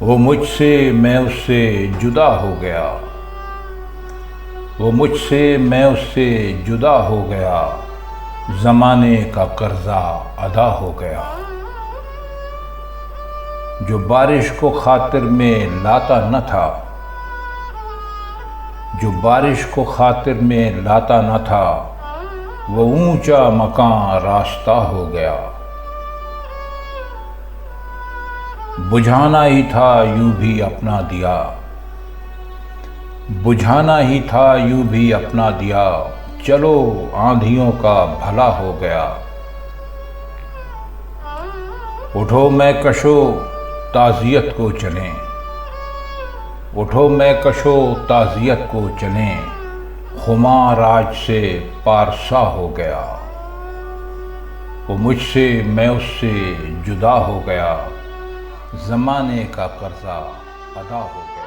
وہ مجھ سے میں اس سے جدا ہو گیا، وہ مجھ سے میں اس سے جدا ہو گیا، زمانے کا قرضہ ادا ہو گیا۔ جو بارش کو خاطر میں لاتا نہ تھا، جو بارش کو خاطر میں لاتا نہ تھا، وہ اونچا مکان راستہ ہو گیا۔ بجھانا ہی تھا یوں بھی اپنا دیا، بجھانا ہی تھا یوں بھی اپنا دیا، چلو آندھیوں کا بھلا ہو گیا۔ اٹھو میں کشو تعزیت کو چلیں، اٹھو میں کشو تعزیت کو چلیں، خمار آج سے پارسا ہو گیا۔ وہ مجھ سے میں اس سے جدا ہو گیا، زمانے کا قرضہ ادا ہو گیا۔